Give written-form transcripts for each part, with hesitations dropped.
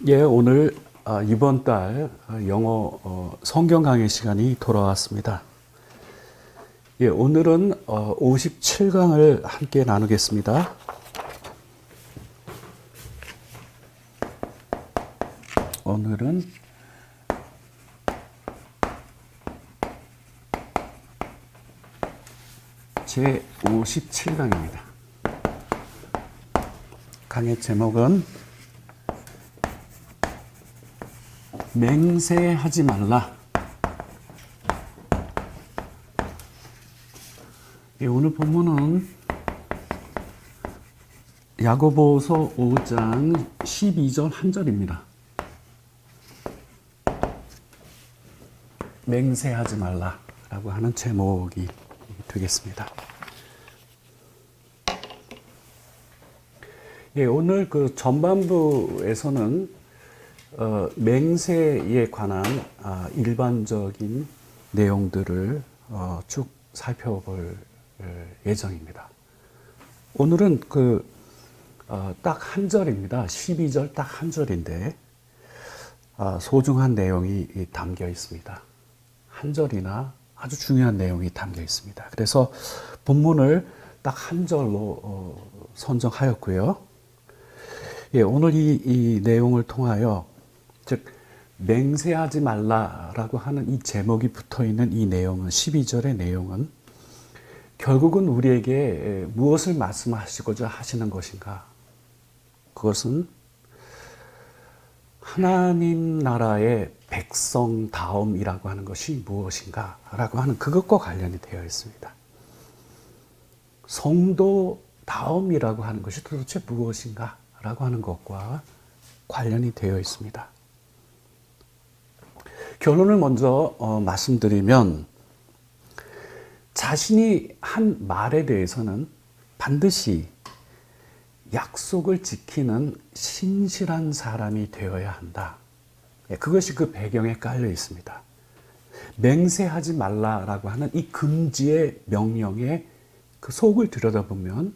예, 오늘 이번 달 영어 성경 강의 시간이 돌아왔습니다. 예, 오늘은 57강을 함께 나누겠습니다. 오늘은 제 57강입니다. 강의 제목은 맹세하지 말라. 오늘 본문은 야고보서 5장 12절 한 절입니다. 맹세하지 말라라고 하는 제목이 되겠습니다. 예, 오늘 그 전반부에서는 맹세에 관한 일반적인 내용들을 쭉 살펴볼 예정입니다. 오늘은 딱 한 절입니다. 12절 딱 한 절인데 소중한 내용이 담겨 있습니다. 한 절이나 아주 중요한 내용이 담겨 있습니다. 그래서 본문을 딱 한 절로 선정하였고요. 예, 오늘 이 내용을 통하여 즉 맹세하지 말라라고 하는 이 제목이 붙어있는 이 내용은 12절의 내용은 결국은 우리에게 무엇을 말씀하시고자 하시는 것인가? 그것은 하나님 나라의 백성다움이라고 하는 것이 무엇인가? 라고 하는 그것과 관련이 되어 있습니다. 성도다움이라고 하는 것이 도대체 무엇인가? 라고 하는 것과 관련이 되어 있습니다. 결론을 먼저 말씀드리면 자신이 한 말에 대해서는 반드시 약속을 지키는 신실한 사람이 되어야 한다. 그것이 그 배경에 깔려 있습니다. 맹세하지 말라라고 하는 이 금지의 명령에 그 속을 들여다보면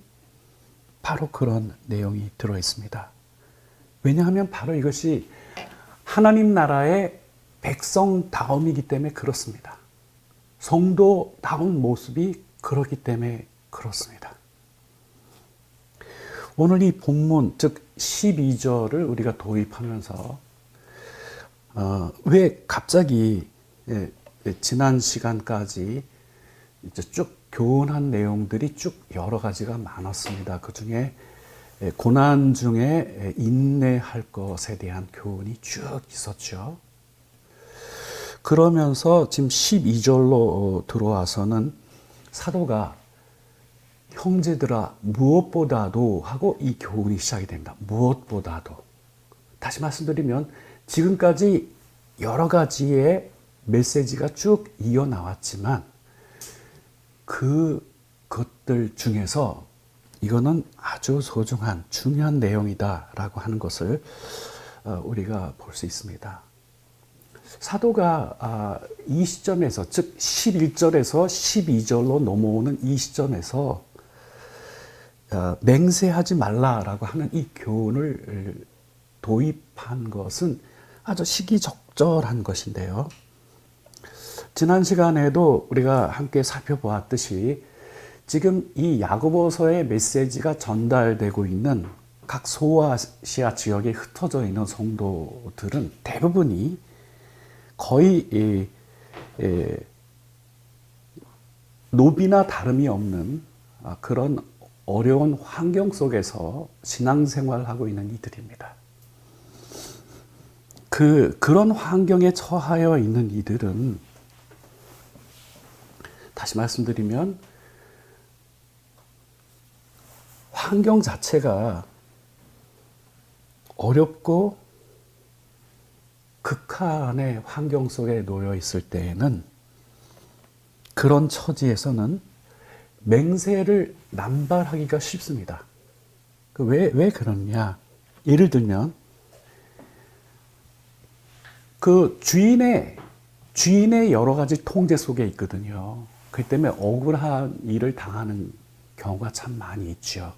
바로 그런 내용이 들어 있습니다. 왜냐하면 바로 이것이 하나님 나라의 백성다움이기 때문에 그렇습니다. 성도다운 모습이 그렇기 때문에 그렇습니다. 오늘 이 본문, 즉 12절을 우리가 도입하면서 왜 갑자기 지난 시간까지 이제 쭉 교훈한 내용들이 쭉 여러 가지가 많았습니다. 그 중에 고난 중에 인내할 것에 대한 교훈이 쭉 있었죠. 그러면서 지금 12절로 들어와서는 사도가 형제들아 무엇보다도 하고 이 교훈이 시작이 됩니다. 무엇보다도. 다시 말씀드리면 지금까지 여러 가지의 메시지가 쭉 이어나왔지만 그것들 중에서 이거는 아주 소중한 중요한 내용이다라고 하는 것을 우리가 볼 수 있습니다. 사도가 이 시점에서 즉 11절에서 12절로 넘어오는 이 시점에서 맹세하지 말라라고 하는 이 교훈을 도입한 것은 아주 시기적절한 것인데요. 지난 시간에도 우리가 함께 살펴보았듯이 지금 이 야고보서의 메시지가 전달되고 있는 각 소아시아 지역에 흩어져 있는 성도들은 대부분이 거의 노비나 다름이 없는 그런 어려운 환경 속에서 신앙생활을 하고 있는 이들입니다. 그런 환경에 처하여 있는 이들은 다시 말씀드리면 환경 자체가 어렵고 극한의 환경 속에 놓여 있을 때에는 그런 처지에서는 맹세를 남발하기가 쉽습니다. 왜 그러냐? 예를 들면 그 주인의 여러 가지 통제 속에 있거든요. 그렇기 때문에 억울한 일을 당하는 경우가 참 많이 있죠.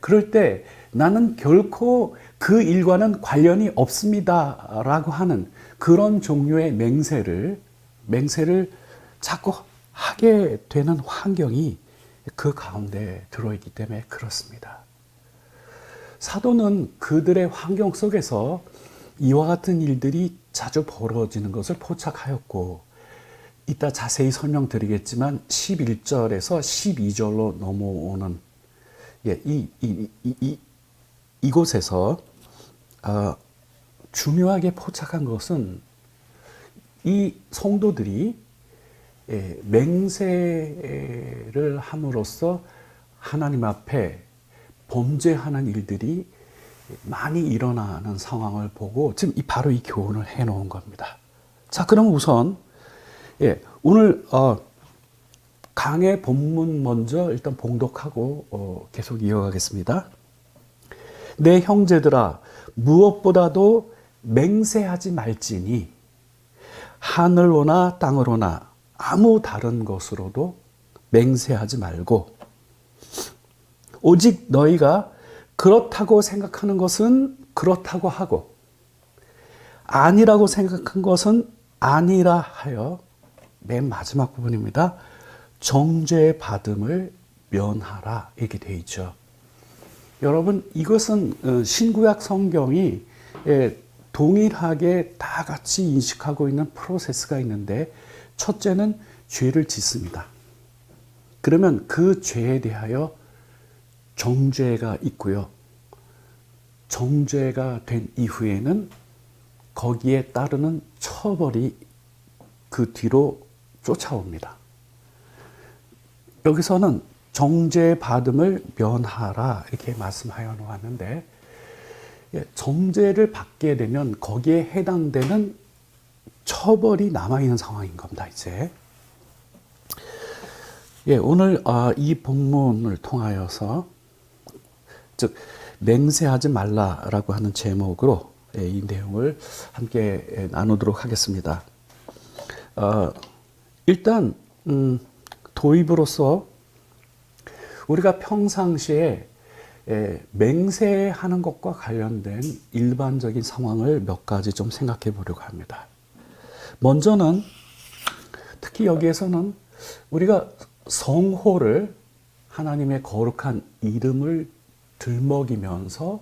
그럴 때 나는 결코 그 일과는 관련이 없습니다 라고 하는 그런 종류의 맹세를 자꾸 하게 되는 환경이 그 가운데 들어있기 때문에 그렇습니다. 사도는 그들의 환경 속에서 이와 같은 일들이 자주 벌어지는 것을 포착하였고, 이따 자세히 설명드리겠지만 11절에서 12절로 넘어오는 이곳에서 중요하게 포착한 것은 이 성도들이 맹세를 함으로써 하나님 앞에 범죄하는 일들이 많이 일어나는 상황을 보고 지금 바로 이 교훈을 해놓은 겁니다. 자, 그럼 우선 오늘 강의 본문 먼저 일단 봉독하고 계속 이어가겠습니다. 내 형제들아, 무엇보다도 맹세하지 말지니 하늘로나 땅으로나 아무 다른 것으로도 맹세하지 말고, 오직 너희가 그렇다고 생각하는 것은 그렇다고 하고 아니라고 생각한 것은 아니라 하여, 맨 마지막 부분입니다, 정죄 받음을 면하라, 이렇게 되어 있죠. 여러분, 이것은 신구약 성경이 동일하게 다 같이 인식하고 있는 프로세스가 있는데, 첫째는 죄를 짓습니다. 그러면 그 죄에 대하여 정죄가 있고요. 정죄가 된 이후에는 거기에 따르는 처벌이 그 뒤로 쫓아옵니다. 여기서는 정죄 받음을 면하라, 이렇게 말씀하여 놓았는데, 정죄를 받게 되면 거기에 해당되는 처벌이 남아있는 상황인 겁니다, 이제. 오늘 이 본문을 통하여서, 즉 맹세하지 말라라고 하는 제목으로 이 내용을 함께 나누도록 하겠습니다. 일단 도입으로서 우리가 평상시에 맹세하는 것과 관련된 일반적인 상황을 몇 가지 좀 생각해 보려고 합니다. 먼저는 특히 여기에서는 우리가 성호를, 하나님의 거룩한 이름을 들먹이면서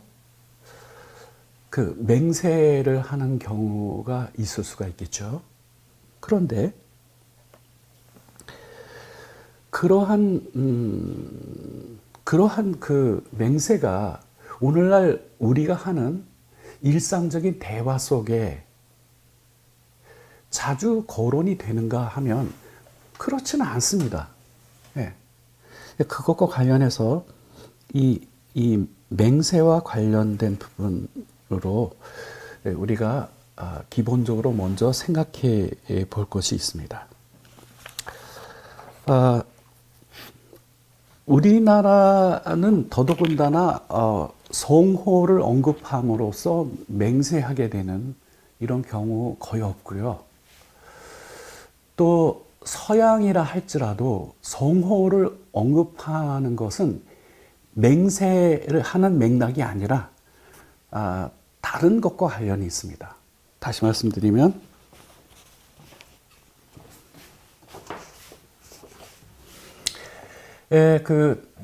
그 맹세를 하는 경우가 있을 수가 있겠죠. 그런데 그러한 그 맹세가 오늘날 우리가 하는 일상적인 대화 속에 자주 거론이 되는가 하면 그렇지는 않습니다. 그것과 관련해서 이 맹세와 관련된 부분으로 우리가 기본적으로 먼저 생각해 볼 것이 있습니다. 우리나라는 더더군다나 성호를 언급함으로써 맹세하게 되는 이런 경우 거의 없고요. 또 서양이라 할지라도 성호를 언급하는 것은 맹세를 하는 맥락이 아니라 다른 것과 관련이 있습니다. 다시 말씀드리면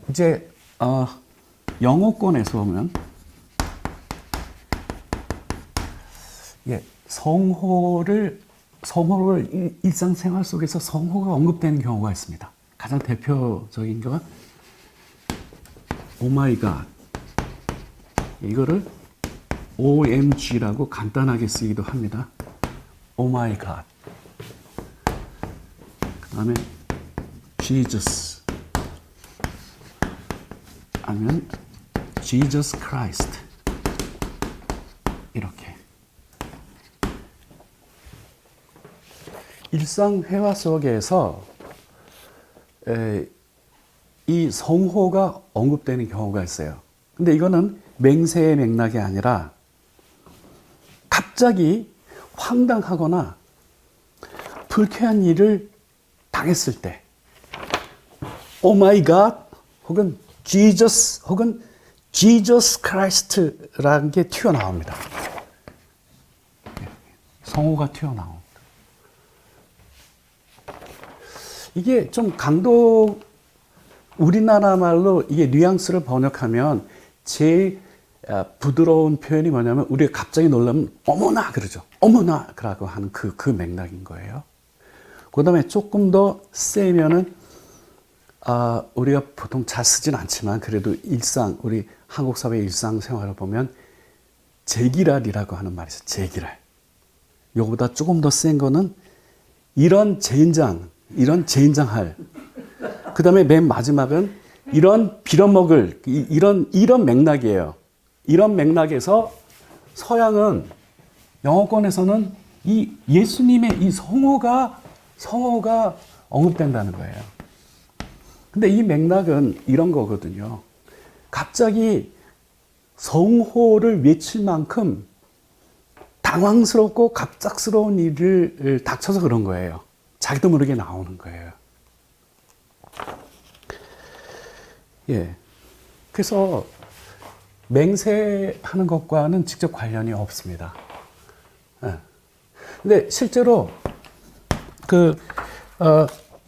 이제 영어권에서 보면 성호를 일상생활 속에서 성호가 언급되는 경우가 있습니다. 가장 대표적인 건 Oh my God, 이거를 OMG라고 간단하게 쓰기도 합니다. Oh my God. 그 다음에 Jesus, 아니면 Jesus Christ, 이렇게. 일상 회화 속에서 이 성호가 언급되는 경우가 있어요. 근데 이거는 맹세의 맥락이 아니라 갑자기 황당하거나 불쾌한 일을 당했을 때 Oh my God 혹은 Jesus 혹은 Jesus Christ라는 게 튀어나옵니다. 성호가 튀어나옵니다. 이게 좀 강도, 우리나라 말로 이게 뉘앙스를 번역하면 제일 부드러운 표현이 뭐냐면 우리가 갑자기 놀라면 어머나 그러죠. 어머나 라고 하는 그 맥락인 거예요. 그 다음에 조금 더 세면은 우리가 보통 잘 쓰진 않지만 그래도 우리 한국 사회 일상생활을 보면 제기랄이라고 하는 말이 있어요. 제기랄. 요거보다 조금 더 센 거는 이런 젠장할. 그 다음에 맨 마지막은 이런 빌어먹을, 이런 맥락이에요. 이런 맥락에서 서양은, 영어권에서는 이 예수님의 이 성호가 언급된다는 거예요. 근데 이 맥락은 이런 거거든요. 갑자기 성호를 외칠 만큼 당황스럽고 갑작스러운 일을 닥쳐서 그런 거예요. 자기도 모르게 나오는 거예요. 예. 그래서 맹세하는 것과는 직접 관련이 없습니다. 예. 근데 실제로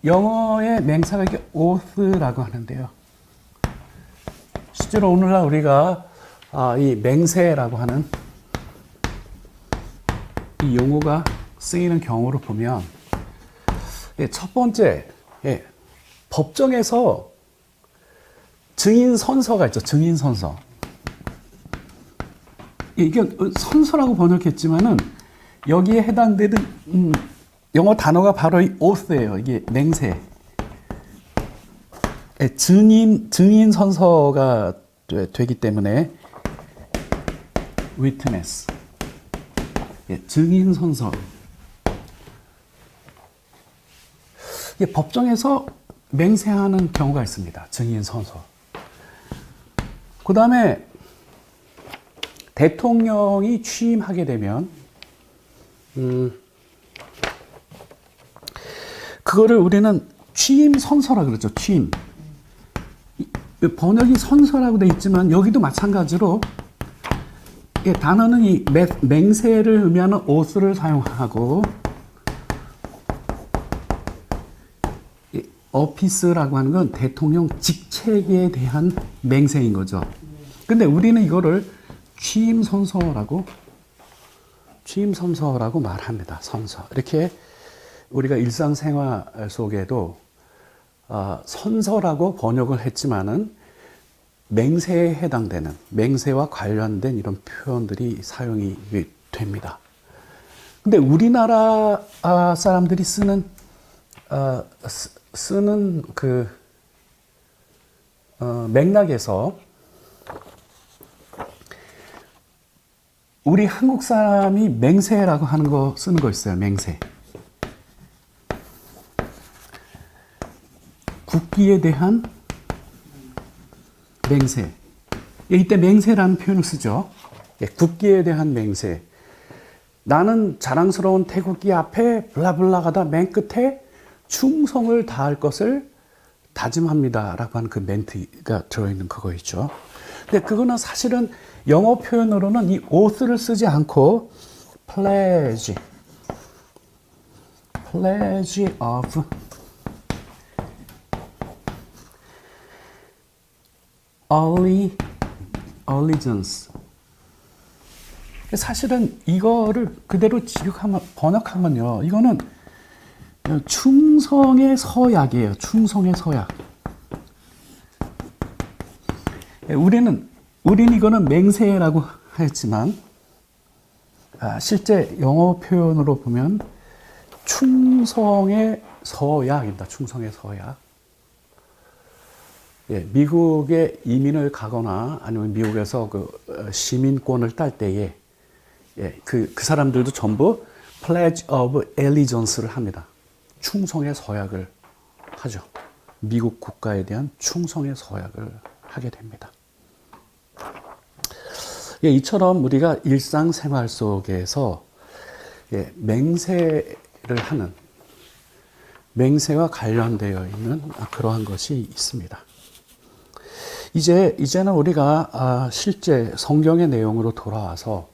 영어의 맹세가 이게 oath라고 하는데요. 실제로 오늘날 우리가 이 맹세라고 하는 이 용어가 쓰이는 경우를 보면 첫 번째 법정에서 증인 선서가 있죠. 증인 선서. 이게 선서라고 번역했지만은 여기에 해당되는 영어 단어가 바로 이 oath예요. 이게 맹세. 증인 선서가 되기 때문에 witness. 증인 선서. 이게 법정에서 맹세하는 경우가 있습니다. 증인 선서. 그 다음에 대통령이 취임하게 되면 그거를 우리는 취임 선서라 그러죠. 취임. 번역이 선서라고 돼 있지만 여기도 마찬가지로 단어는 이 맹세를 의미하는 oath를 사용하고 office라고 하는 건 대통령 직책에 대한 맹세인 거죠. 근데 우리는 이거를 취임 선서라고 말합니다. 선서. 이렇게 우리가 일상생활 속에도 선서라고 번역을 했지만은 맹세에 해당되는, 맹세와 관련된 이런 표현들이 사용이 됩니다. 근데 우리나라 사람들이 쓰는 맥락에서 우리 한국 사람이 맹세라고 하는 거 쓰는 거 있어요. 맹세. 국기에 대한 맹세. 이때 맹세라는 표현을 쓰죠. 국기에 대한 맹세. 나는 자랑스러운 태국기 앞에 블라블라가다 맨 끝에 충성을 다할 것을 다짐합니다. 라고 하는 그 멘트가 들어있는 그거 있죠. 근데 그거는 사실은 영어 표현으로는 이 oath를 쓰지 않고 pledge of allegiance. 사실은 이거를 그대로 번역하면요. 이거는 충성의 서약이에요. 충성의 서약. 우리는 이거는 맹세라고 했지만 실제 영어 표현으로 보면 충성의 서약입니다. 충성의 서약. 미국에 이민을 가거나 아니면 미국에서 그 시민권을 딸 때에 그 사람들도 전부 Pledge of Allegiance를 합니다. 충성의 서약을 하죠. 미국 국가에 대한 충성의 서약을 하게 됩니다. 이처럼 우리가 일상생활 속에서 맹세를 하는, 맹세와 관련되어 있는 그러한 것이 있습니다. 이제는 우리가 실제 성경의 내용으로 돌아와서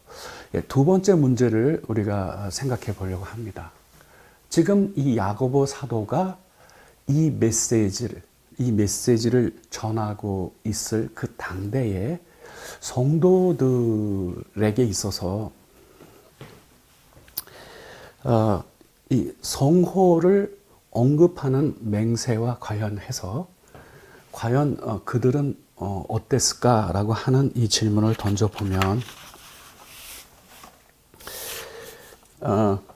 두 번째 문제를 우리가 생각해 보려고 합니다. 지금 이 야고보 사도가 이 메시지를 전하고 있을 그 당대에 성도들에게 있어서 이 성호를 언급하는 맹세와 관련해서 과연 그들은 어땠을까라고 하는 이 질문을 던져보면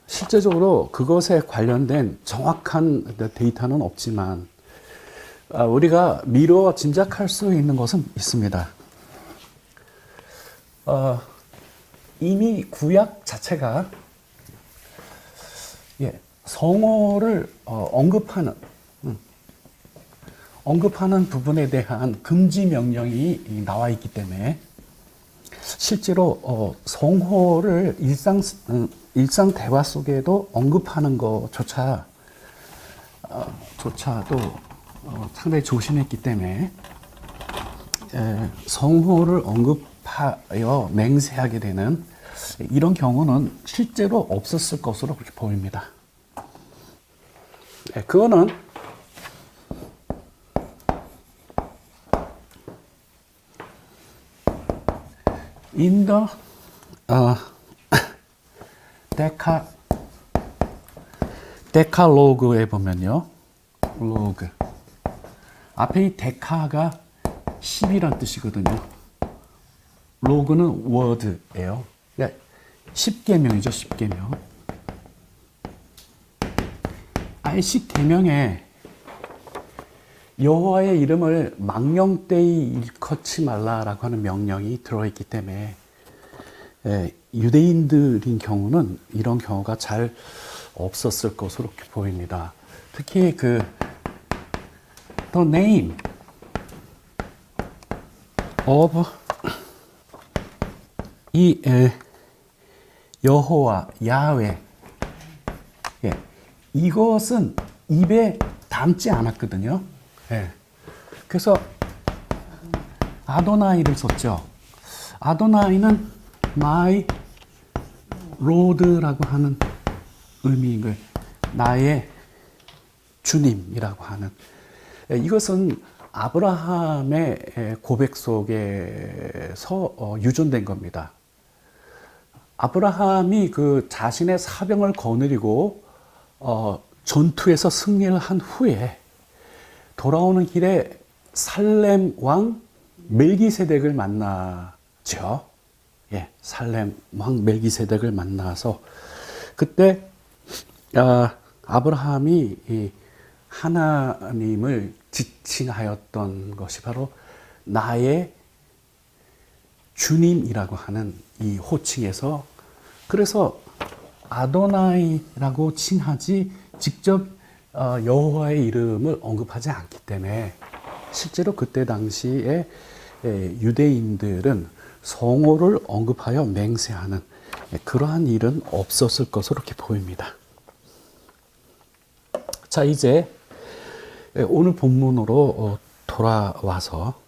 실제적으로 그것에 관련된 정확한 데이터는 없지만 우리가 미루어 짐작할 수 있는 것은 있습니다. 이미 구약 자체가 성호를 언급하는 부분에 대한 금지 명령이 나와 있기 때문에 실제로 성호를 일상 대화 속에도 언급하는 것조차도 상당히 조심했기 때문에 성호를 언급하여 맹세하게 되는 이런 경우는 실제로 없었을 것으로 그렇게 보입니다. 그거는 in the 데카로그에 보면요, 로그 앞에 이 데카가 10이란 뜻이거든요. 로그는 word예요. 그러니까 10계명이죠, 10계명. 아예 10계명에 여호와의 이름을 망령되이 일컫지 말라라고 하는 명령이 들어있기 때문에 유대인들인 경우는 이런 경우가 잘 없었을 것으로 보입니다. 특히 the name of 여호와 야훼 이것은 입에 담지 않았거든요. 그래서 아도나이를 썼죠. 아도나이는 my lord라고 하는 의미인 거예요. 나의 주님이라고 하는. 이것은 아브라함의 고백 속에서 유전된 겁니다. 아브라함이 그 자신의 사병을 거느리고 전투에서 승리를 한 후에 돌아오는 길에 살렘 왕 멜기세덱을 만나죠. 살렘 왕 멜기세덱을 만나서 그때 아브라함이 하나님을 지칭하였던 것이 바로 나의 주님이라고 하는 이 호칭에서, 그래서 아도나이라고 칭하지 직접 여호와의 이름을 언급하지 않기 때문에 실제로 그때 당시에 유대인들은 성호를 언급하여 맹세하는 그러한 일은 없었을 것으로 이렇게 보입니다. 자, 이제 오늘 본문으로 돌아와서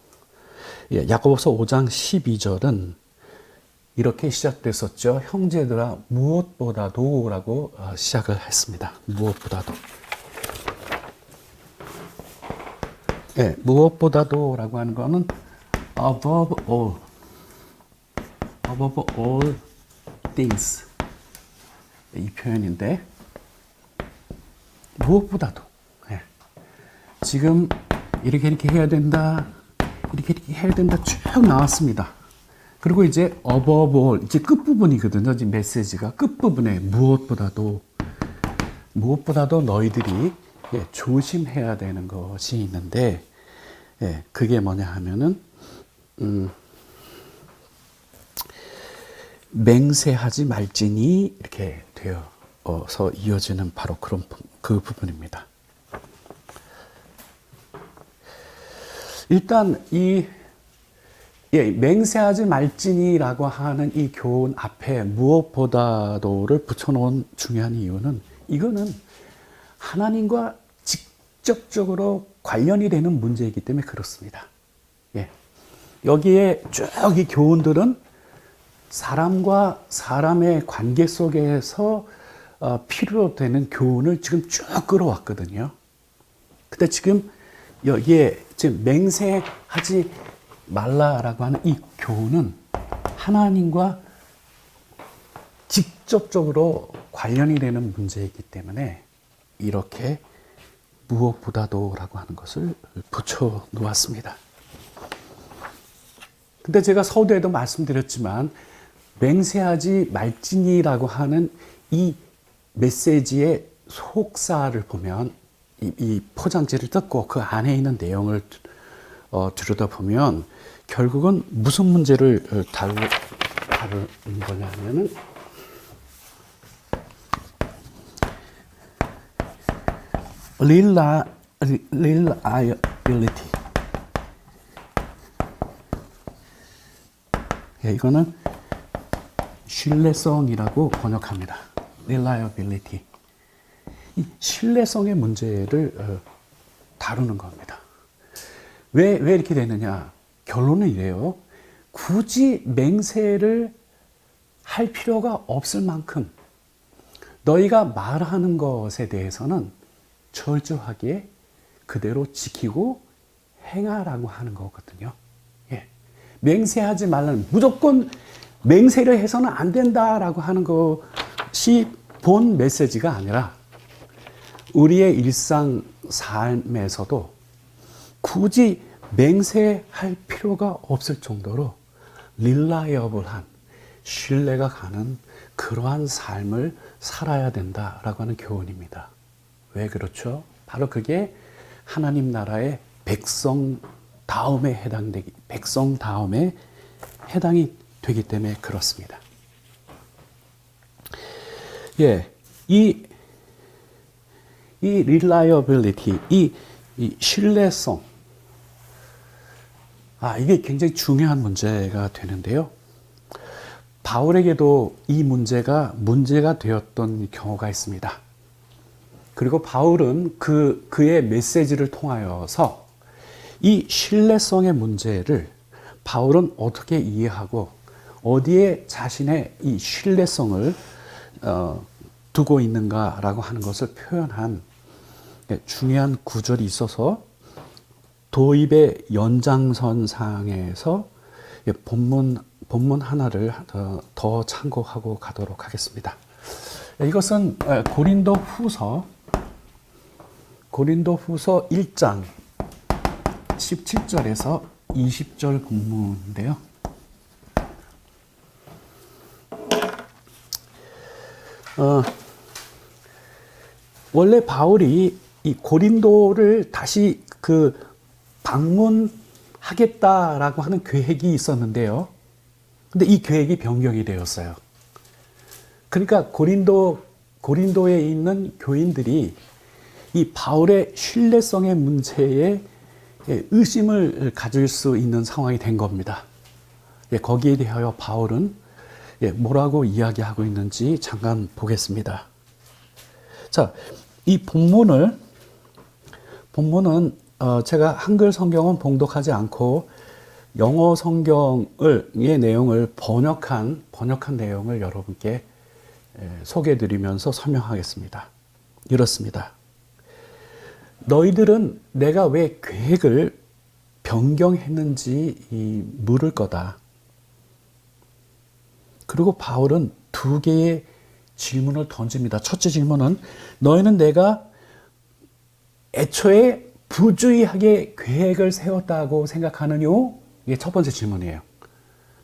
야고보서 5장 12절은 이렇게 시작됐었죠. 형제들아 무엇보다도 라고 시작을 했습니다. 무엇보다도. 무엇보다도 라고 하는 거는 above all things 이 표현인데, 무엇보다도 지금 이렇게 해야 된다, 이렇게 해야 된다 쭉 나왔습니다. 그리고 이제 above all, 이제 끝부분이거든요. 이제 메시지가 끝부분에 무엇보다도 너희들이 조심해야 되는 것이 있는데, 그게 뭐냐 하면은 맹세하지 말지니 이렇게 되어서 이어지는 바로 그 부분입니다. 일단 맹세하지 말지니라고 하는 이 교훈 앞에 무엇보다도를 붙여놓은 중요한 이유는, 이거는 하나님과 직접적으로 관련이 되는 문제이기 때문에 그렇습니다. 여기에 쭉 이 교훈들은 사람과 사람의 관계 속에서 필요로 되는 교훈을 지금 쭉 끌어왔거든요. 근데 지금 여기에 지금 맹세하지 말라라고 하는 이 교훈은 하나님과 직접적으로 관련이 되는 문제이기 때문에 이렇게 무엇보다도라고 하는 것을 붙여 놓았습니다. 근데 제가 서두에도 말씀드렸지만 맹세하지 말지니라고 하는 이 메시지의 속사를 보면 이 포장지를 뜯고 그 안에 있는 내용을 들여다보면 결국은 무슨 문제를 다루는 거냐 하면은 reliability. 이거는 신뢰성이라고 번역합니다. reliability. 이 신뢰성의 문제를 다루는 겁니다. 왜 이렇게 되느냐? 결론은 이래요. 굳이 맹세를 할 필요가 없을 만큼 너희가 말하는 것에 대해서는 철저하게 그대로 지키고 행하라고 하는 거거든요. 예. 맹세하지 말라는, 무조건 맹세를 해서는 안 된다라고 하는 것이 본 메시지가 아니라 우리의 일상 삶에서도 굳이 맹세할 필요가 없을 정도로 릴라이어블한, 신뢰가 가는 그러한 삶을 살아야 된다라고 하는 교훈입니다. 왜 그렇죠? 바로 그게 하나님 나라의 백성 다음에 해당이 되기 때문에 그렇습니다. 예, 이 reliability, 이 신뢰성, 이게 굉장히 중요한 문제가 되는데요. 바울에게도 이 문제가 되었던 경우가 있습니다. 그리고 바울은 그의 메시지를 통하여서 이 신뢰성의 문제를 바울은 어떻게 이해하고 어디에 자신의 이 신뢰성을 두고 있는가라고 하는 것을 표현한 중요한 구절이 있어서 도입의 연장선상에서 본문 하나를 더 참고하고 가도록 하겠습니다. 이것은 고린도후서 1장 17절에서 20절 본문인데요. 원래 바울이 이 고린도를 다시 방문하겠다라고 하는 계획이 있었는데요. 근데 이 계획이 변경이 되었어요. 그러니까 고린도에 있는 교인들이 이 바울의 신뢰성의 문제에 의심을 가질 수 있는 상황이 된 겁니다. 거기에 대하여 바울은 뭐라고 이야기하고 있는지 잠깐 보겠습니다. 자, 이 본문은 제가 한글 성경은 봉독하지 않고 영어 성경의 내용을 번역한 내용을 여러분께 소개해드리면서 설명하겠습니다. 이렇습니다. 너희들은 내가 왜 계획을 변경했는지 물을 거다. 그리고 바울은 두 개의 질문을 던집니다. 첫째 질문은 너희는 내가 애초에 부주의하게 계획을 세웠다고 생각하느뇨? 이게 첫 번째 질문이에요.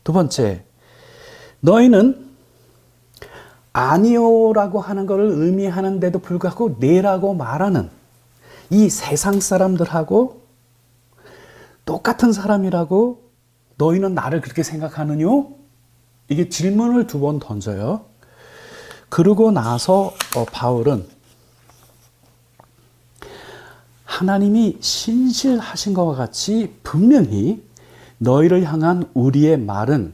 두 번째, 너희는 아니요라고 하는 것을 의미하는데도 불구하고 네라고 말하는 이 세상 사람들하고 똑같은 사람이라고 너희는 나를 그렇게 생각하느뇨? 이게 질문을 두 번 던져요. 그러고 나서 바울은 하나님이 신실하신 것과 같이 분명히 너희를 향한 우리의 말은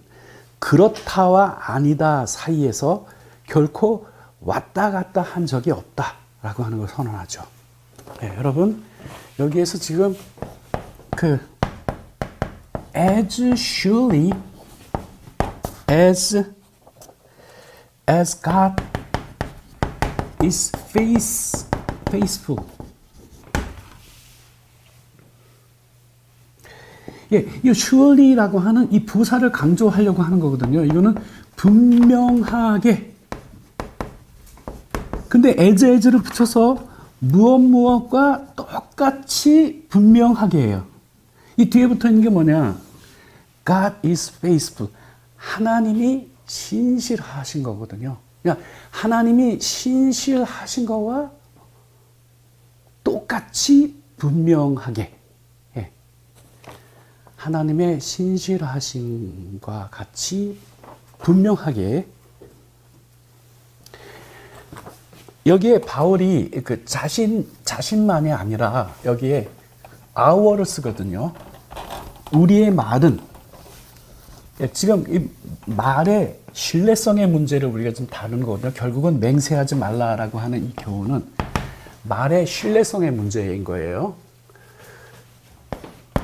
그렇다와 아니다 사이에서 결코 왔다 갔다 한 적이 없다라고 하는 걸 선언하죠. 여러분, 여기에서 지금 as surely as God is faithful. 예, 이 surely라고 하는 이 부사를 강조하려고 하는 거거든요. 이거는 분명하게. 근데 as를 붙여서 무엇과 똑같이 분명하게 해요. 이 뒤에 붙어 있는 게 뭐냐? God is faithful. 하나님이 신실하신 거거든요. 그러니까 하나님이 신실하신 거와 똑같이 분명하게. 예. 하나님의 신실하심과 같이 분명하게. 여기에 바울이 그 자신만이 아니라 여기에 our를 쓰거든요. 우리의 말은, 지금 이 말의 신뢰성의 문제를 우리가 좀 다루는 거거든요. 결국은 맹세하지 말라라고 하는 이 교훈은 말의 신뢰성의 문제인 거예요.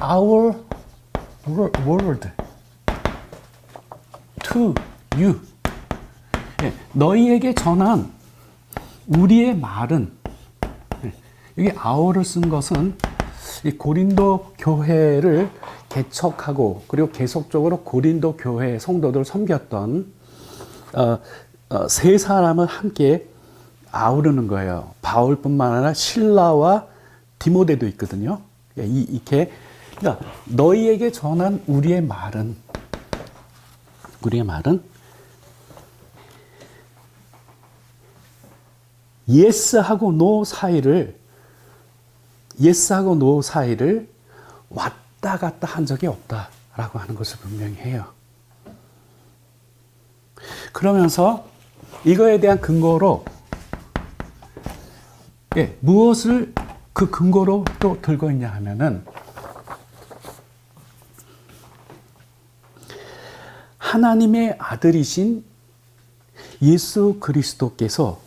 Our word to you. 너희에게 전한 우리의 말은, 여기 our를 쓴 것은 이 고린도 교회를 개척하고 그리고 계속적으로 고린도 교회 성도들을 섬겼던 세 사람을 함께 아우르는 거예요. 바울뿐만 아니라 실라와 디모데도 있거든요. 이렇게 그러니까 너희에게 전한 우리의 말은 yes하고 no 사이를 왔다 갔다 한 적이 없다라고 하는 것을 분명히 해요. 그러면서 이거에 대한 근거로 무엇을 그 근거로 또 들고 있냐 하면은 하나님의 아들이신 예수 그리스도께서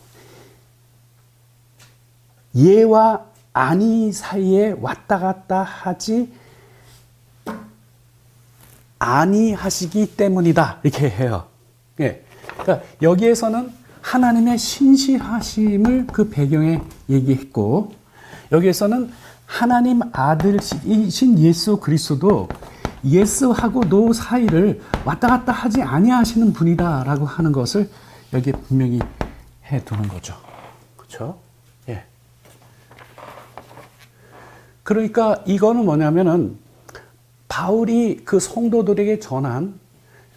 예와 아니 사이에 왔다 갔다 하지 아니하시기 때문이다. 이렇게 해요. 예. 그러니까 여기에서는 하나님의 신실하심을 그 배경에 얘기했고, 여기에서는 하나님 아들이신 예수 그리스도도 예스하고 노 사이를 왔다 갔다 하지 아니하시는 분이다라고 하는 것을 여기에 분명히 해두는 거죠. 그렇죠? 예. 그러니까 이거는 뭐냐면은 바울이 그 성도들에게 전한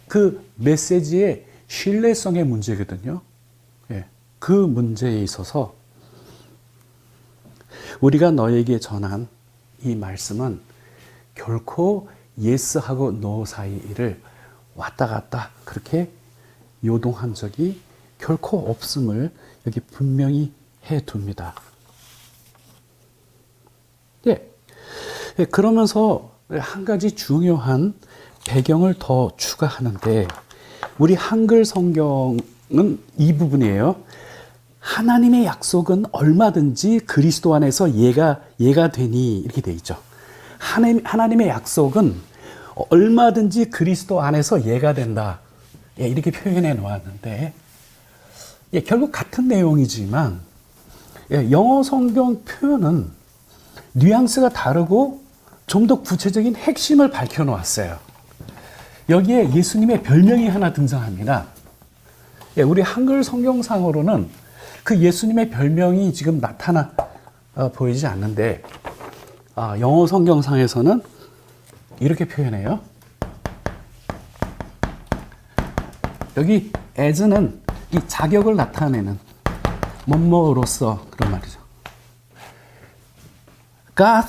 그 메시지의 신뢰성의 문제거든요. 예. 그 문제에 있어서 우리가 너에게 전한 이 말씀은 결코 예스하고 노 사이를 왔다 갔다 그렇게 요동한 적이 결코 없음을 여기 분명히 해둡니다. 예. 그러면서 한 가지 중요한 배경을 더 추가하는데, 우리 한글 성경은 이 부분이에요. 하나님의 약속은 얼마든지 그리스도 안에서 예가 되니, 이렇게 돼 있죠. 하나님의 약속은 얼마든지 그리스도 안에서 예가 된다. 이렇게 표현해 놓았는데, 결국 같은 내용이지만 영어 성경 표현은 뉘앙스가 다르고 좀 더 구체적인 핵심을 밝혀 놓았어요. 여기에 예수님의 별명이 하나 등장합니다. 우리 한글 성경상으로는 그 예수님의 별명이 지금 나타나 보이지 않는데, 영어 성경상에서는 이렇게 표현해요. 여기 as는 이 자격을 나타내는 뭐뭐로서 그런 말이죠. God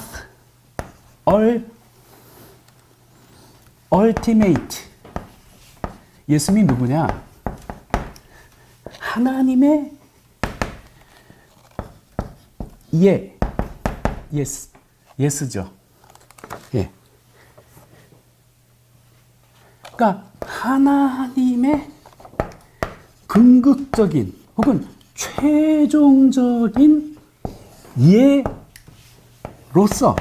ultimate. 예수님이 누구냐? 하나님의 예스죠. 예. 그러니까 하나님의 궁극적인 혹은 최종적인 예로서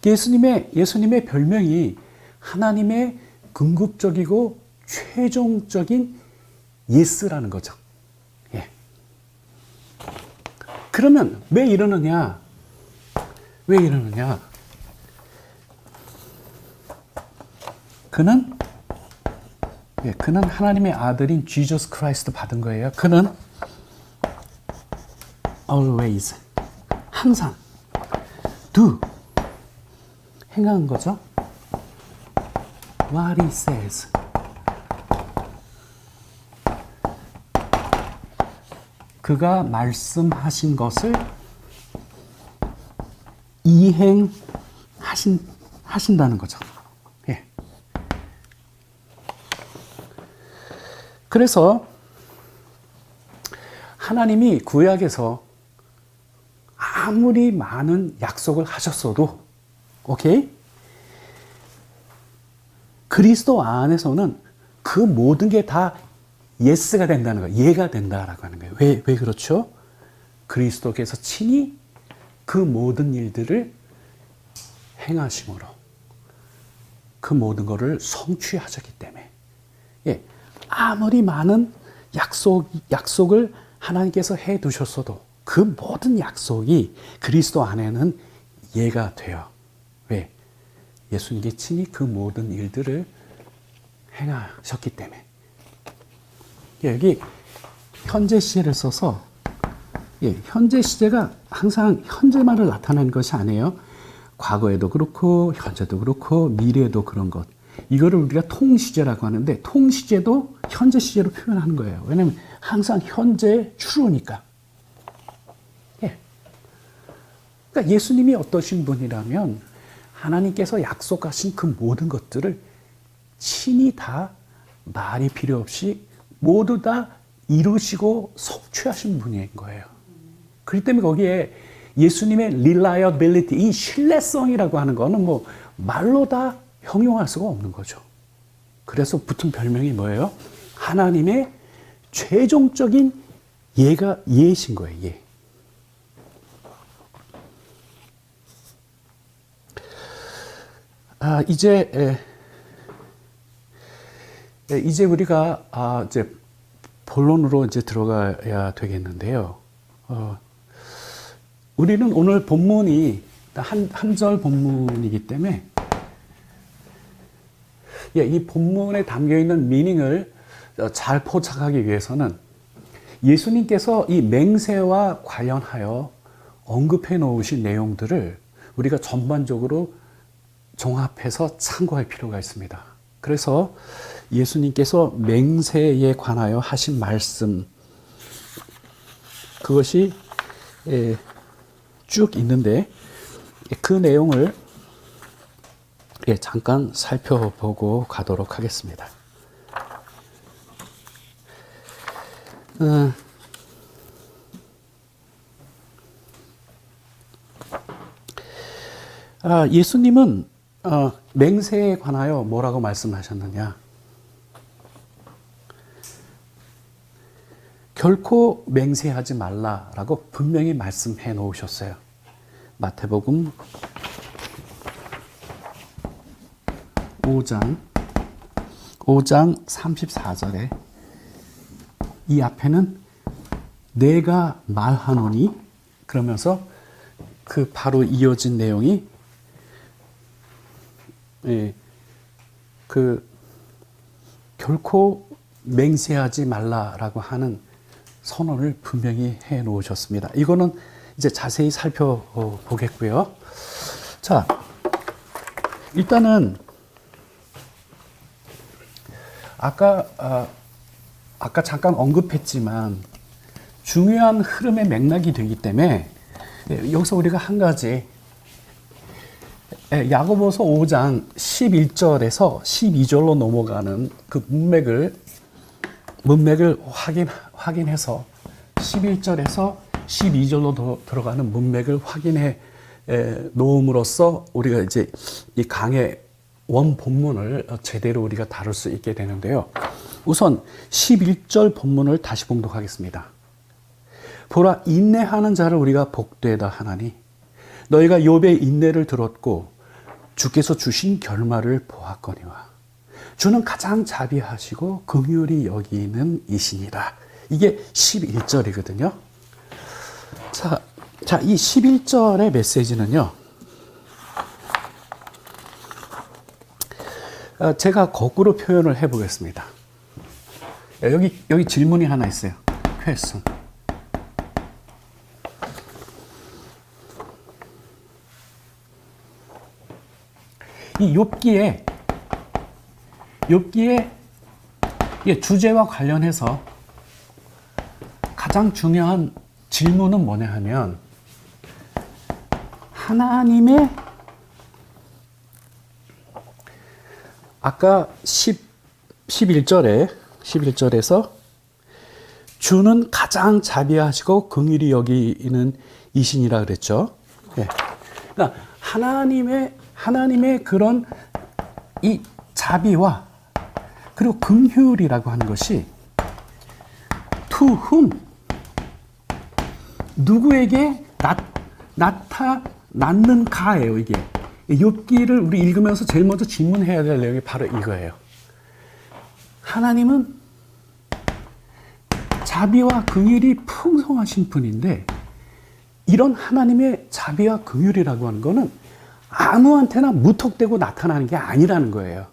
예수님의 별명이 하나님의 궁극적이고 최종적인 예스라는 거죠. 예. 그러면 왜 이러느냐? 왜 이러느냐? 그는 하나님의 아들인 Jesus Christ 받은 거예요. 그는 always, 항상 do, 행한 거죠. What he says. 그가 말씀하신 것을 이행하신다는 거죠. 예. 그래서 하나님이 구약에서 아무리 많은 약속을 하셨어도, 오케이? 그리스도 안에서는 그 모든 게 다 예스가 된다는 거예요. 예가 된다라고 하는 거예요. 왜 그렇죠? 그리스도께서 친히 그 모든 일들을 행하심으로 그 모든 것을 성취하셨기 때문에, 예, 아무리 많은 약속을 하나님께서 해 두셨어도 그 모든 약속이 그리스도 안에는 예가 돼요. 왜? 예수님께 친히 그 모든 일들을 행하셨기 때문에. 여기 현재 시제를 써서, 예, 현재 시제가 항상 현재만을 나타내는 것이 아니에요. 과거에도 그렇고 현재도 그렇고 미래에도 그런 것. 이거를 우리가 통시제라고 하는데, 통시제도 현재 시제로 표현하는 거예요. 왜냐하면 항상 현재 주로니까. 예. 그러니까 예수님이 어떠신 분이라면 하나님께서 약속하신 그 모든 것들을 친히 다 말이 필요 없이 모두 다 이루시고 성취하신 분인 거예요. 그렇기 때문에 거기에 예수님의 reliability, 이 신뢰성이라고 하는 거는 뭐 말로 다 형용할 수가 없는 거죠. 그래서 붙은 별명이 뭐예요? 하나님의 최종적인 예이신 거예요. 예. 이제 우리가 이제 본론으로 이제 들어가야 되겠는데요. 우리는 오늘 본문이 한 절 본문이기 때문에, 예, 이 본문에 담겨 있는 미닝을 잘 포착하기 위해서는 예수님께서 이 맹세와 관련하여 언급해 놓으신 내용들을 우리가 전반적으로 종합해서 참고할 필요가 있습니다. 그래서 예수님께서 맹세에 관하여 하신 말씀, 그것이 쭉 있는데 그 내용을 잠깐 살펴보고 가도록 하겠습니다. 예수님은 맹세에 관하여 뭐라고 말씀하셨느냐? 결코 맹세하지 말라라고 분명히 말씀해 놓으셨어요. 마태복음 5장 34절에 이 앞에는 내가 말하노니, 그러면서 그 바로 이어진 내용이 결코 맹세하지 말라라고 하는 선언을 분명히 해 놓으셨습니다. 이거는 이제 자세히 살펴보겠고요. 자, 일단은 아까 잠깐 언급했지만 중요한 흐름의 맥락이 되기 때문에 여기서 우리가 한 가지, 야고보서 5장 11절에서 12절로 넘어가는 그 문맥을 확인해서 11절에서 12절로 들어가는 문맥을 확인해 놓음으로써 우리가 이제 이 강의 원 본문을 제대로 우리가 다룰 수 있게 되는데요. 우선 11절 본문을 다시 봉독하겠습니다. 보라, 인내하는 자를 우리가 복되다 하나니 너희가 욥의 인내를 들었고 주께서 주신 결말을 보았거니와 주는 가장 자비하시고 긍휼히 여기는 이시니라. 이게 11절이거든요. 자, 이 11절의 메시지는요. 제가 거꾸로 표현을 해보겠습니다. 여기 질문이 하나 있어요. question. 이 욥기의 주제와 관련해서 가장 중요한 질문은 뭐냐 하면 하나님의 아까 11절에서 주는 가장 자비하시고 긍휼히 여기는 이신이라 그랬죠. 네. 그러니까 하나님의 그런 이 자비와 그리고 긍휼이라고 하는 것이 to whom 누구에게 나타났는가예요. 이게 욥기를 우리 읽으면서 제일 먼저 질문해야 될 내용이 바로 이거예요. 하나님은 자비와 긍휼이 풍성하신 분인데 이런 하나님의 자비와 긍휼이라고 하는 거는 아무한테나 무턱대고 나타나는 게 아니라는 거예요.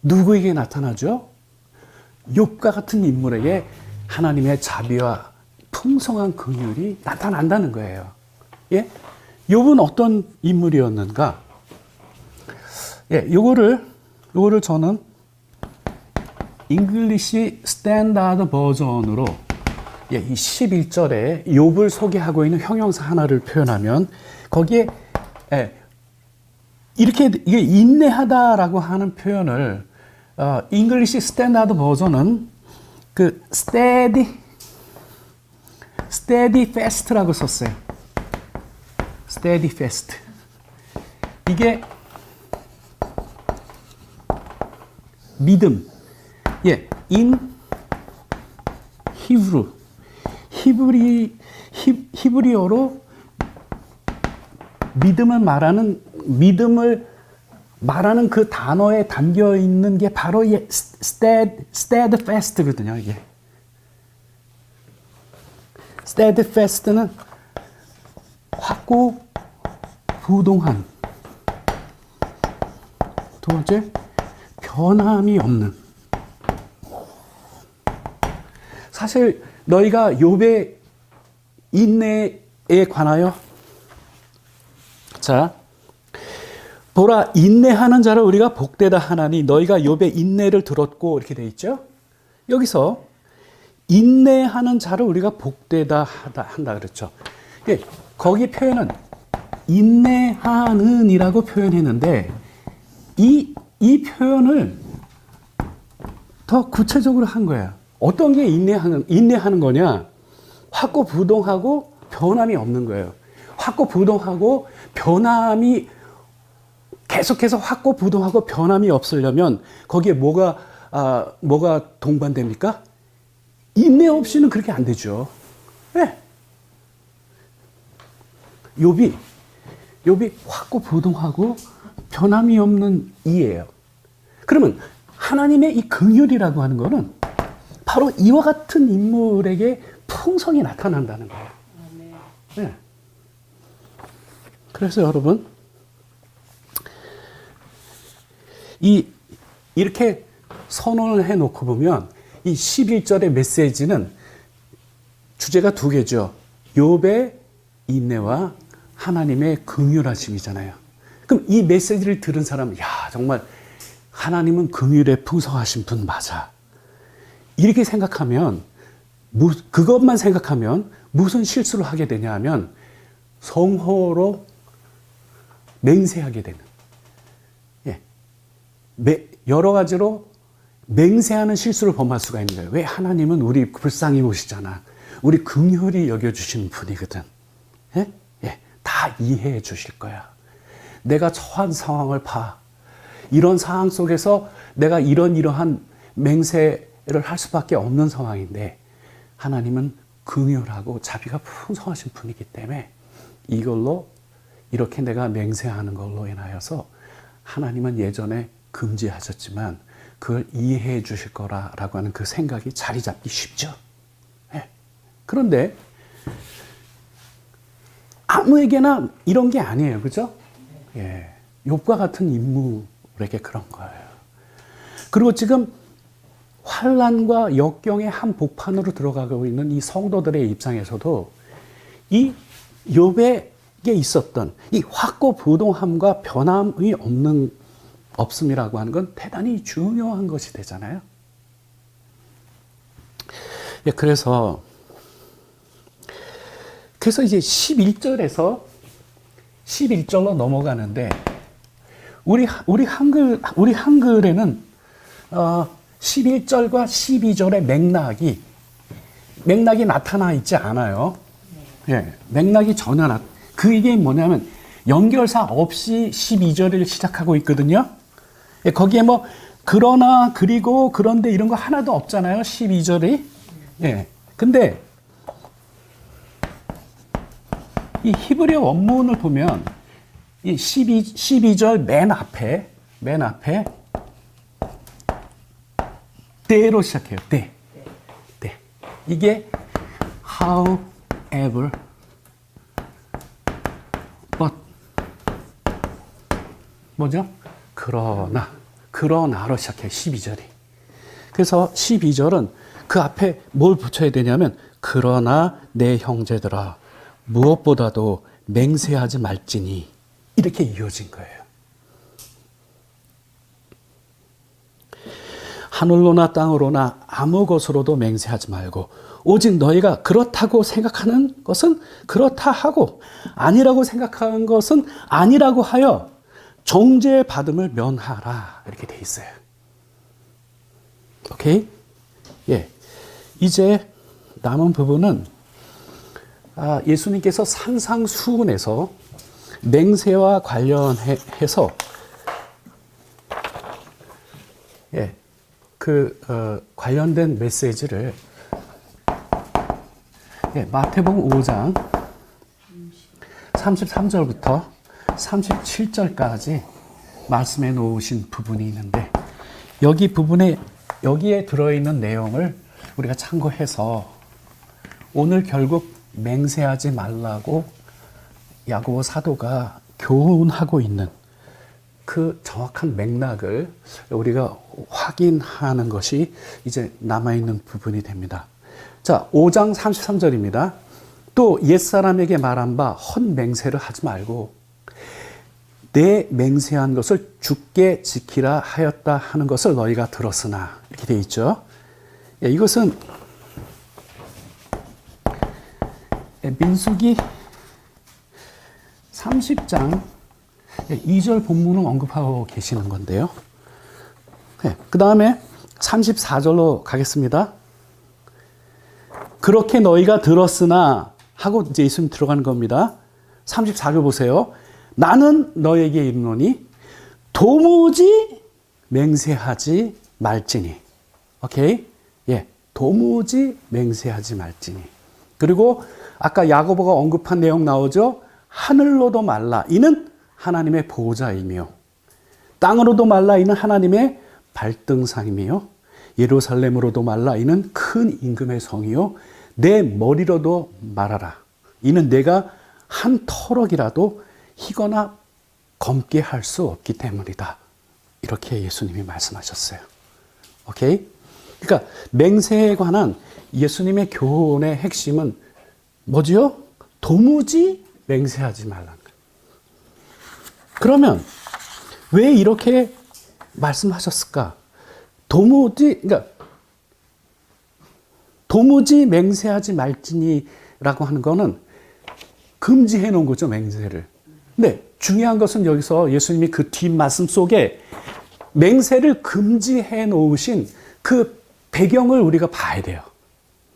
누구에게 나타나죠? 욥과 같은 인물에게 하나님의 자비와 풍성한 긍휼이 나타난다는 거예요. 예? 욥은 어떤 인물이었는가? 예, 요거를 저는 잉글리시 스탠다드 버전으로 이 11절에 욥을 소개하고 있는 형용사 하나를 표현하면 거기에 이게 인내하다라고 하는 표현을 잉글리시 스탠다드 버전은 그 steadfast라고 썼어요. steadfast. 이게 믿음. 예, in 히브리어로 믿음을 말하는 그 단어에 담겨 있는 게 바로 steadfast거든요. 이게 steadfast는 확고부동한. 두 번째, 변함이 없는. 사실 너희가 욥의 인내에 관하여 자 보라 인내하는 자를 우리가 복되다 하나니 너희가 욥의 인내를 들었고 이렇게 돼 있죠. 여기서 인내하는 자를 우리가 복되다 한다 그랬죠. 예, 거기 표현은 인내하는이라고 표현했는데 이 표현을 더 구체적으로 한 거야. 어떤 게 인내하는 거냐? 확고부동하고 변함이 없는 거예요. 확고부동하고 변함이 계속해서 확고부동하고 변함이 없으려면 거기에 뭐가 동반됩니까? 인내 없이는 그렇게 안 되죠. 네. 욥이 확고부동하고 변함이 없는 이예요. 그러면 하나님의 이 긍휼이라고 하는 거는 바로 이와 같은 인물에게 풍성히 나타난다는 거예요. 네. 그래서 여러분 이렇게 선언을 해놓고 보면 이 11절의 메시지는 주제가 두 개죠. 욥의 인내와 하나님의 긍휼하심이잖아요. 그럼 이 메시지를 들은 사람은 정말 하나님은 긍휼에 풍성하신 분 맞아. 이렇게 생각하면 그것만 생각하면 무슨 실수를 하게 되냐 하면 성호로 맹세하게 되는 여러 가지로 맹세하는 실수를 범할 수가 있는 거예요. 왜? 하나님은 우리 불쌍히 보시잖아. 우리 긍휼히 여겨주시는 분이거든. 예? 다 이해해 주실 거야. 내가 처한 상황을 봐. 이런 상황 속에서 내가 이러한 맹세를 할 수밖에 없는 상황인데 하나님은 긍휼하고 자비가 풍성하신 분이기 때문에 이걸로 이렇게 내가 맹세하는 걸로 인하여서 하나님은 예전에 금지하셨지만 그걸 이해해 주실 거라고 하는 그 생각이 자리 잡기 쉽죠. 예. 그런데 아무에게나 이런 게 아니에요. 그죠? 예. 욥과 같은 인물에게 그런 거예요. 그리고 지금 환난과 역경의 한복판으로 들어가고 있는 이 성도들의 입장에서도 이 욥에게 있었던 이 확고부동함과 변함이 없음이라고 하는 건 대단히 중요한 것이 되잖아요. 예, 그래서 이제 11절로 넘어가는데 우리 한글에는 11절과 12절의 맥락이 나타나 있지 않아요. 예, 맥락이 전혀 그게 뭐냐면 연결사 없이 12절을 시작하고 있거든요. 예, 거기에 뭐 그러나 그리고 그런데 이런 거 하나도 없잖아요. 12절이. 예. 근데 이 히브리어 원문을 보면 이 12절 맨 앞에 때로 시작해요. 때. 이게 however, but 뭐죠? 그러나로 시작해요. 12절이. 그래서 12절은 그 앞에 뭘 붙여야 되냐면 그러나 내 형제들아 무엇보다도 맹세하지 말지니 이렇게 이어진 거예요. 하늘로나 땅으로나 아무 것으로도 맹세하지 말고 오직 너희가 그렇다고 생각하는 것은 그렇다 하고 아니라고 생각하는 것은 아니라고 하여 정죄 받음을 면하라 이렇게 돼 있어요. 오케이? 예. 이제 남은 부분은 예수님께서 산상수훈에서 맹세와 관련해서 예. 관련된 메시지를 예, 마태복음 5장 33절부터 37절까지 말씀해 놓으신 부분이 있는데 여기에 들어있는 내용을 우리가 참고해서 오늘 결국 맹세하지 말라고 야고보 사도가 교훈하고 있는 그 정확한 맥락을 우리가 확인하는 것이 이제 남아있는 부분이 됩니다. 자, 5장 33절입니다. 또 옛사람에게 말한 바 헛맹세를 하지 말고 내 맹세한 것을 주께 지키라 하였다 하는 것을 너희가 들었으나 이렇게 되어 있죠. 예, 이것은 민수기 30장 2절 본문을 언급하고 계시는 건데요. 네, 그 다음에 34절로 가겠습니다. 그렇게 너희가 들었으나 하고 이제 예수님 들어가는 겁니다. 34절 보세요. 나는 너에게 이르노니 도무지 맹세하지 말지니. 오케이? 예, 도무지 맹세하지 말지니. 그리고 아까 야고보가 언급한 내용 나오죠? 하늘로도 말라. 이는 하나님의 보호자이며 땅으로도 말라 이는 하나님의 발등상이며 예루살렘으로도 말라 이는 큰 임금의 성이요 내 머리로도 말하라 이는 내가 한 터럭이라도 희거나 검게 할 수 없기 때문이다. 이렇게 예수님이 말씀하셨어요. 오케이? 그러니까 맹세에 관한 예수님의 교훈의 핵심은 뭐지요? 도무지 맹세하지 말라는 거예요. 그러면 왜 이렇게 말씀하셨을까? 그러니까 도무지 맹세하지 말지니라고 하는 거는 금지해 놓은 거죠, 맹세를. 근데 중요한 것은 여기서 예수님이 그 뒷말씀 속에 맹세를 금지해 놓으신 그 배경을 우리가 봐야 돼요.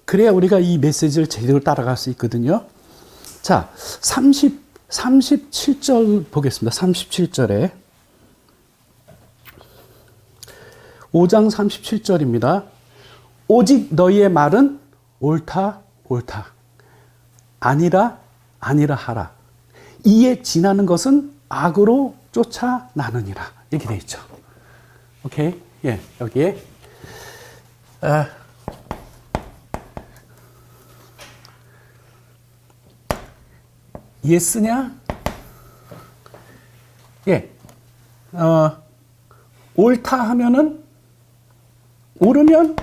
그래야 우리가 이 메시지를 제대로 따라갈 수 있거든요. 자, 37절 보겠습니다. 37절에 5장 37절입니다. 오직 너희의 말은 옳다 옳다 아니라 아니라 하라. 이에 지나는 것은 악으로 쫓아나느니라. 이렇게 되어 있죠. 오케이? 예, 여기에. 예스냐? 예. 옳다 하면은, 옳으면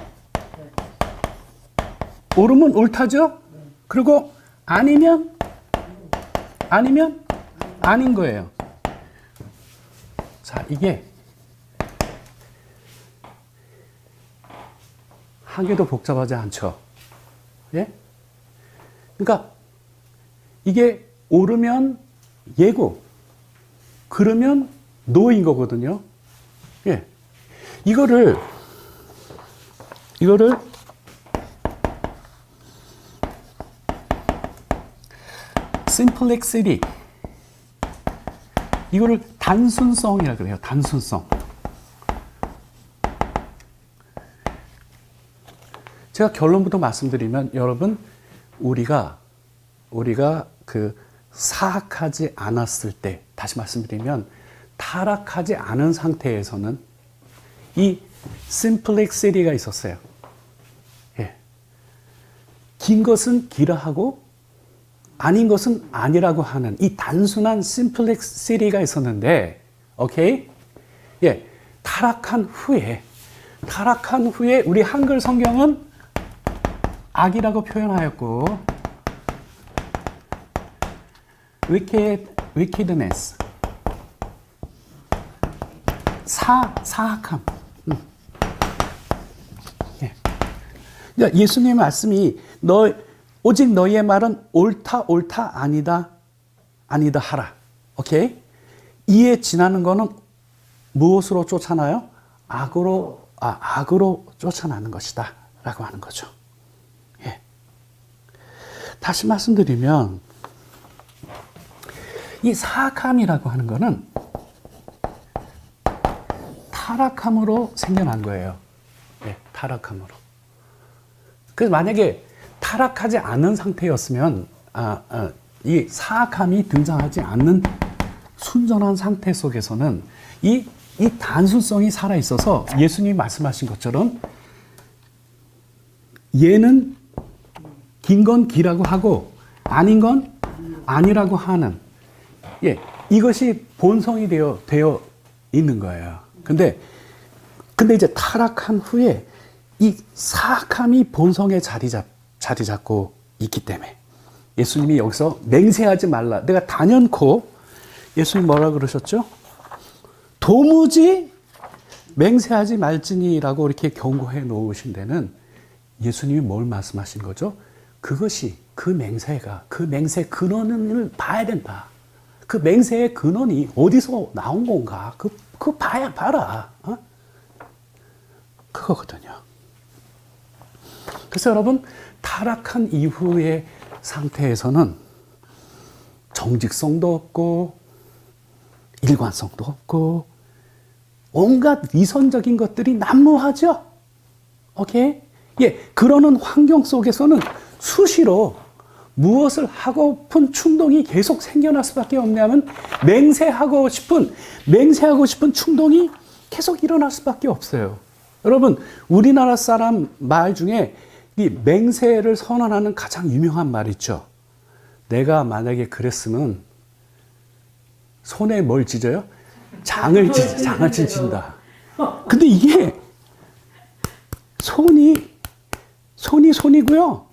옳다죠? 그리고 아니면 아닌 거예요. 자, 이게 한 개도 복잡하지 않죠? 예? 그러니까 이게 옳으면 예고, 그러면 노인 거거든요. 예. 이거를 simplicity, 이거를 단순성이라 그래요. 단순성. 제가 결론부터 말씀드리면, 여러분, 우리가 그 사악하지 않았을 때, 다시 말씀드리면 타락하지 않은 상태에서는 이 simplicity가 있었어요. 예. 긴 것은 기라 하고 아닌 것은 아니라고 하는 이 단순한 simplicity가 있었는데, 오케이? 예. 타락한 후에 우리 한글 성경은 악이라고 표현하였고, wickedness, 사악함. 예. 그러니까 예수님의 말씀이 오직 너희의 말은 옳다 아니다 하라. 오케이? 이에 지나는 거는 무엇으로 쫓아나요? 악으로 쫓아나는 것이다 라고 하는 거죠. 예. 다시 말씀드리면 이 사악함이라고 하는 거는 타락함으로 생겨난 거예요. 예, 타락함으로. 그래서 만약에 타락하지 않은 상태였으면 이 사악함이 등장하지 않는 순전한 상태 속에서는 이 단순성이 살아 있어서 예수님이 말씀하신 것처럼 얘는 긴 건 기라고 하고 아닌 건 아니라고 하는, 예, 이것이 본성이 되어 있는 거예요. 근데 이제 타락한 후에 이 사악함이 본성에 자리 잡고 있기 때문에 예수님이 여기서 맹세하지 말라. 내가 단연코, 예수님 뭐라 그러셨죠? 도무지 맹세하지 말지니라고 이렇게 경고해 놓으신 데는 예수님이 뭘 말씀하신 거죠? 그것이, 그 맹세 근원을 봐야 된다. 그 맹세의 근원이 어디서 나온 건가? 그거 봐라. 그거거든요. 그래서 여러분, 타락한 이후의 상태에서는 정직성도 없고 일관성도 없고 온갖 위선적인 것들이 난무하죠. 오케이? 예, 그러는 환경 속에서는 수시로 무엇을 하고픈 충동이 계속 생겨날 수밖에 없냐면 맹세하고 싶은 충동이 계속 일어날 수밖에 없어요. 여러분, 우리나라 사람 말 중에 이 맹세를 선언하는 가장 유명한 말 있죠. 내가 만약에 그랬으면 손에 뭘 찢어요? 장을 찢는다. 근데 이게 손이고요.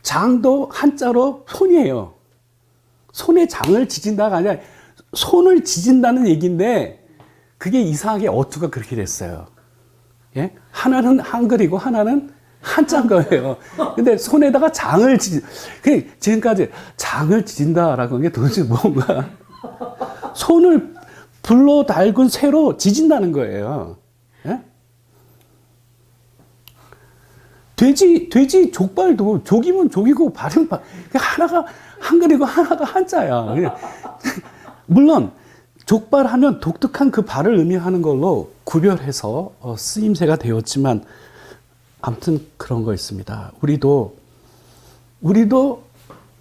장도 한자로 손이에요. 손에 장을 찢는다가 아니라 손을 찢는다는 얘기인데 그게 이상하게 어투가 그렇게 됐어요. 예? 하나는 한글이고 하나는 한자인 거예요. 근데 손에다가 장을 지금까지 장을 찢는다라고 하는 게 도대체 뭔가 손을 불로 달군 쇠로 찢는다는 거예요. 예? 돼지 족발도 족이면 족이고 발이면 발. 하나가 한글이고 하나가 한자야. 물론 족발 하면 독특한 그 발을 의미하는 걸로 구별해서 쓰임새가 되었지만 아무튼 그런 거 있습니다. 우리도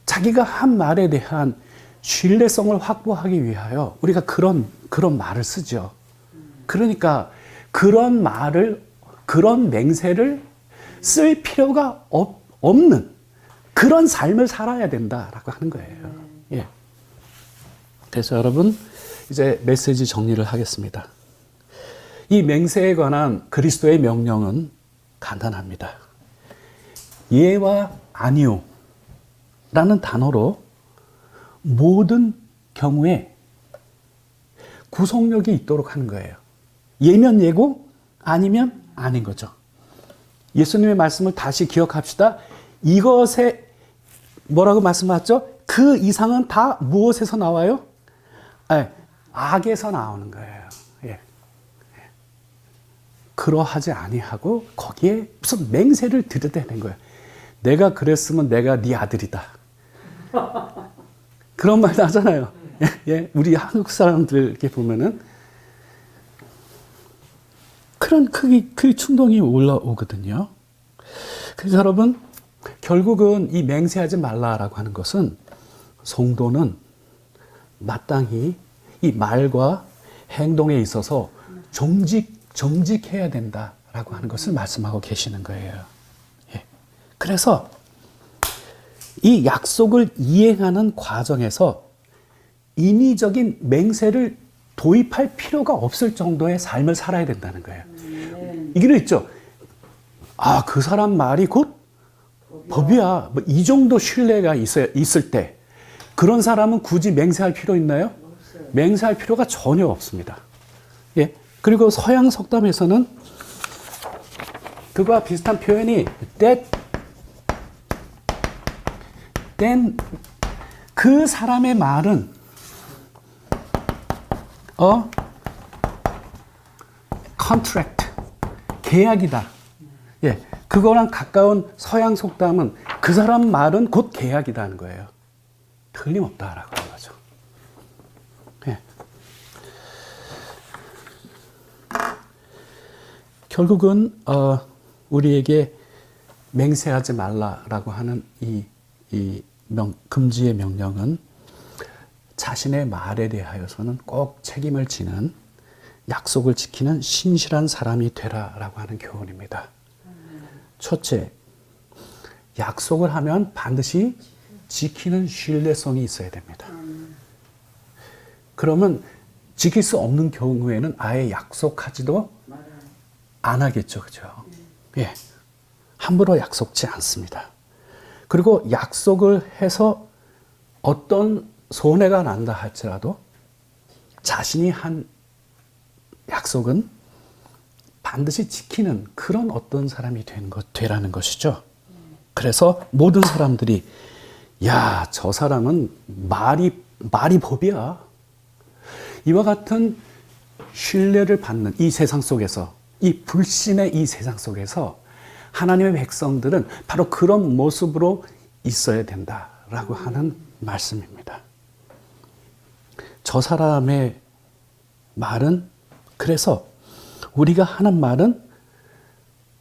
자기가 한 말에 대한 신뢰성을 확보하기 위하여 우리가 그런 말을 쓰죠. 그러니까 그런 말을, 그런 맹세를 쓸 필요가 없는 그런 삶을 살아야 된다라고 하는 거예요. 예. 그래서 여러분, 이제 메시지 정리를 하겠습니다. 이 맹세에 관한 그리스도의 명령은 간단합니다. 예와 아니요 라는 단어로 모든 경우에 구속력이 있도록 하는 거예요. 예면 예고, 아니면 아닌 거죠. 예수님의 말씀을 다시 기억합시다. 이것에 뭐라고 말씀하셨죠? 그 이상은 다 무엇에서 나와요? 악에서 나오는 거예요. 예. 그러하지 아니하고 거기에 무슨 맹세를 들여대는 거예요. 내가 그랬으면 내가 네 아들이다. 그런 말도 하잖아요. 예, 우리 한국 사람들 이렇게 보면은 그런 그 충동이 올라오거든요. 그래서 여러분, 결국은 이 맹세하지 말라라고 하는 것은 성도는 마땅히 이 말과 행동에 있어서 정직해야 된다라고 하는 것을 말씀하고 계시는 거예요. 예. 그래서 이 약속을 이행하는 과정에서 인위적인 맹세를 도입할 필요가 없을 정도의 삶을 살아야 된다는 거예요. 이게 있죠. 아, 그 사람 말이 곧 법이야. 뭐 이 정도 신뢰가 있을 때 그런 사람은 굳이 맹세할 필요 있나요? 맹세할 필요가 전혀 없습니다. 예. 그리고 서양 속담에서는 그거와 비슷한 표현이 그 사람의 말은 contract, 계약이다. 예, 그거랑 가까운 서양 속담은 그 사람 말은 곧 계약이다는 거예요. 틀림없다라고 하는 거죠. 예. 결국은 우리에게 맹세하지 말라라고 하는 이 금지의 명령은 자신의 말에 대하여서는 꼭 책임을 지는, 약속을 지키는 신실한 사람이 되라라고 하는 교훈입니다. 첫째, 약속을 하면 반드시 지키는 신뢰성이 있어야 됩니다. 그러면 지킬 수 없는 경우에는 아예 약속하지도 안 하겠죠. 그죠? 예. 함부로 약속지 않습니다. 그리고 약속을 해서 어떤 손해가 난다 할지라도 자신이 한 약속은 반드시 지키는 그런 어떤 사람이 되라는 것이죠. 그래서 모든 사람들이 야, 저 사람은 말이 법이야. 이와 같은 신뢰를 받는 이 세상 속에서, 이 불신의 이 세상 속에서 하나님의 백성들은 바로 그런 모습으로 있어야 된다라고 하는 말씀입니다. 저 사람의 말은, 그래서 우리가 하는 말은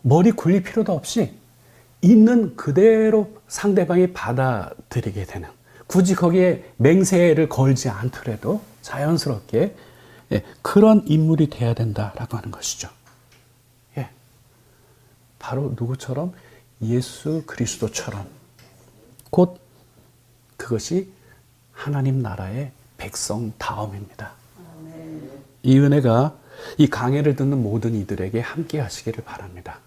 머리 굴릴 필요도 없이 있는 그대로 상대방이 받아들이게 되는, 굳이 거기에 맹세를 걸지 않더라도 자연스럽게 그런 인물이 돼야 된다라고 하는 것이죠. 예. 바로 누구처럼? 예수 그리스도처럼. 곧 그것이 하나님 나라의 백성다움입니다. 이 은혜가 이 강해를 듣는 모든 이들에게 함께 하시기를 바랍니다.